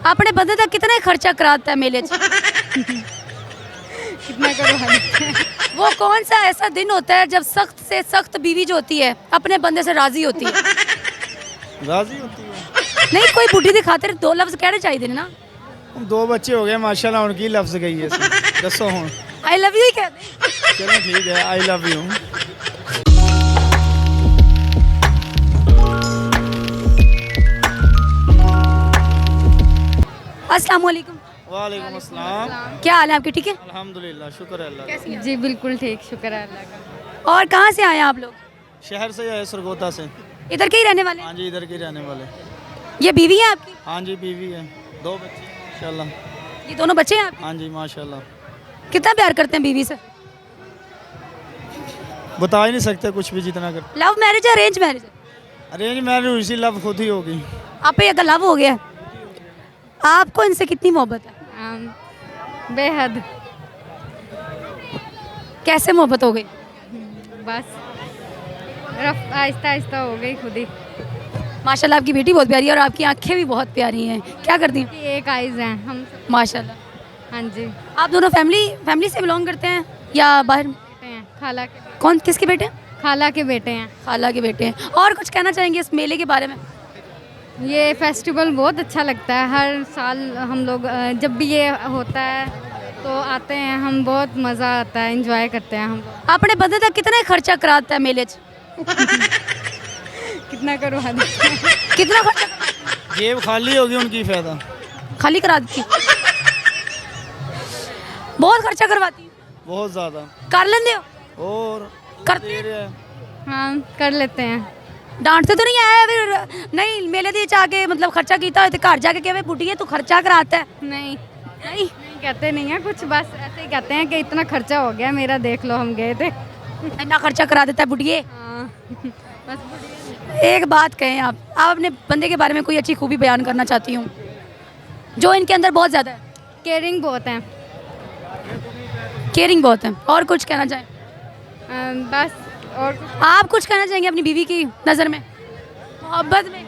अपने बंदे तक कितना खर्चा कराता है मेले च? कितना करवा वो कौन सा ऐसा दिन होता है जब सख्त से सख्त बीवी जो होती है अपने बंदे से राजी होती है? राजी होती है। नहीं, कोई बुढ़ी की खातिर दो लफ्ज कहने चाहिए ना। दो बच्चे हो गए माशाल्लाह, उनकी लफ्ज गई है दसो हूँ। आई लव यू ही कह दे। चलो ठीक है, आई लव यू। अस्सलाम वालेकुम। वालेकुम अस्सलाम। क्या हाल है आपके? ठीक है, अल्हम्दुलिल्लाह, शुक्र है अल्लाह का। कैसी हैं? जी बिल्कुल ठीक, शुक्र है अल्लाह का। और कहाँ से आए हैं आप लोग? शहर से है, सरगोदा से। इधर के ही रहने वाले हैं? हाँ जी, इधर के रहने वाले। ये बीवी है आपकी? हाँ जी, बीवी है, दो बच्चे माशाल्लाह। ये दोनों बच्चे हैं आपके? हाँ जी माशाल्लाह। कितना प्यार करते हैं बीवी से? बता ही नहीं सकते कुछ भी, जितना कर। लव मैरिज है, अरेंज मैरिज है? अरेंज मैरिज हुई सी, लव खुद ही होगी। आप पे अगर लव हो गया है, आपको इनसे कितनी मोहब्बत है? बेहद। कैसे मोहब्बत हो गई? बस रफ आहिस्ता आहिस्ता हो गई खुद ही। माशाल्लाह आपकी बेटी बहुत प्यारी है और आपकी आंखें भी बहुत प्यारी हैं। क्या करती हैं? एक आइज़ हैं हम। माशाल्लाह। हाँ जी। आप दोनों फैमिली से बिलोंग करते हैं या बाहर? बेटे हैं, खाला के कौन, किसके बेटे हैं? खाला के बेटे हैं। खाला के बेटे हैं। और कुछ कहना चाहेंगे इस मेले के बारे में? ये फेस्टिवल बहुत अच्छा लगता है। हर साल हम लोग जब भी ये होता है तो आते हैं हम, बहुत मज़ा आता है, एंजॉय करते हैं हम लोग। अपने बंदे तक कितना खर्चा कराता है मेले च? कितना करवा देते हैं। कितना खर्चा जेब खाली होगी उनकी, फायदा। खाली करा देती? बहुत खर्चा करवाती है? बहुत ज़्यादा। कर लेंदे हो? और करते दे रहे हैं। हाँ कर लेते हैं। डांटते तो नहीं आया फिर? नहीं, मेले दी आके मतलब खर्चा कीता तो घर जाके कहे बुढ़िए तू खर्चा कराता है? नहीं नहीं, कहते नहीं है कुछ, बस ऐसे ही कहते हैं कि इतना खर्चा हो गया मेरा, देख लो हम गए थे। इतना खर्चा करा देता है बुढ़िए। हाँ बस एक बात कहें, आप अपने बंदे के बारे में कोई अच्छी खूबी बयान करना चाहती हूँ जो इनके अंदर बहुत ज़्यादा है? केयरिंग बहुत है। केयरिंग बहुत है। और कुछ कहना चाहें? बस और आप कुछ कहना चाहेंगे अपनी बीवी की नज़र में, मोहब्बत में,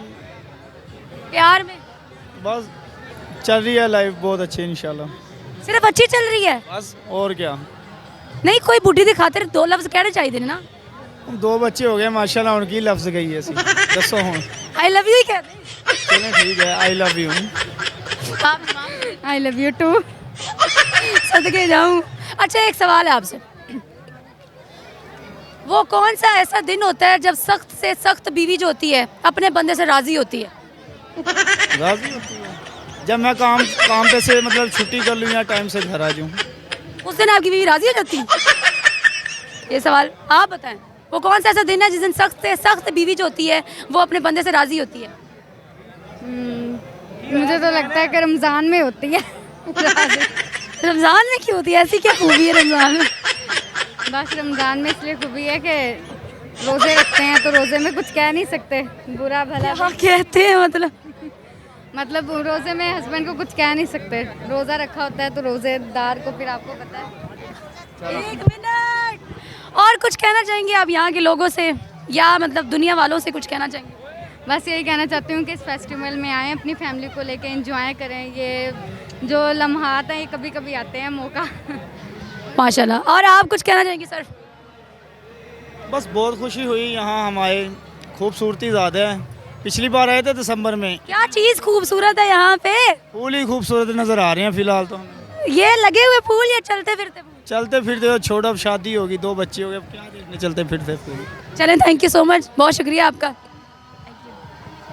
प्यार में? बस चल रही है लाइफ बहुत अच्छी इंशाल्लाह। सिर्फ अच्छी चल रही है? बस और क्या। नहीं, कोई बुढ़ी की खातिर दो लफ्ज कहने चाहिए ना। दो बच्चे हो गए माशाल्लाह, उनकी लफ्ज गई है दसो हूँ। आई लव यू ही कह दे। चलो ठीक है, I love you. I love you too. सदके जाऊं। अच्छा, एक सवाल है आपसे, वो कौन सा ऐसा दिन होता है जब सख्त से सख्त बीवी जो होती है अपने बंदे से राजी होती है? राजी होती है जब मैं काम पे से मतलब छुट्टी कर लूँ या टाइम से घर आ जाऊँ। उस दिन आपकी बीवी राजी हो जाती है? ये सवाल आप बताएं, वो कौन सा ऐसा दिन है जिस दिन सख्त से सख्त बीवी जो होती है वो अपने बंदे से राजी होती है? मुझे तो लगता है कि रमज़ान में होती है। रमज़ान में क्यों होती है? ऐसी क्या खूबी है रमज़ान में? बस रमज़ान में इसलिए खूबी है कि रोज़े रखते हैं तो रोज़े में कुछ कह नहीं सकते, बुरा भला। क्या कहते हैं मतलब रोज़े में हस्बैंड को कुछ कह नहीं सकते, रोज़ा रखा होता है तो रोज़ेदार को फिर आपको पता है। एक मिनट। और कुछ कहना चाहेंगे आप यहाँ के लोगों से या मतलब दुनिया वालों से कुछ कहना चाहेंगे? बस यही कहना चाहती हूँ कि इस फेस्टिवल में आएँ, अपनी फैमिली को लेके एंजॉय करें। ये जो लम्हात हैं ये कभी कभी आते हैं मौका। माशाल्लाह। और आप कुछ कहना चाहेंगे सर? बस बहुत खुशी हुई यहाँ हम आए, खूबसूरती ज़्यादा है। पिछली बार आए थे दिसंबर में। क्या चीज़ खूबसूरत है यहाँ पे? फूल ही खूबसूरत नज़र आ रहे हैं फिलहाल तो। ये लगे हुए फूल या चलते फिरते फूल? चलते फिरते छोड़, अब शादी होगी, दो बच्चे हो गए, अब क्या देखने चलते फिरते फूल। चलें, थैंक यू सो मच, बहुत शुक्रिया आपका।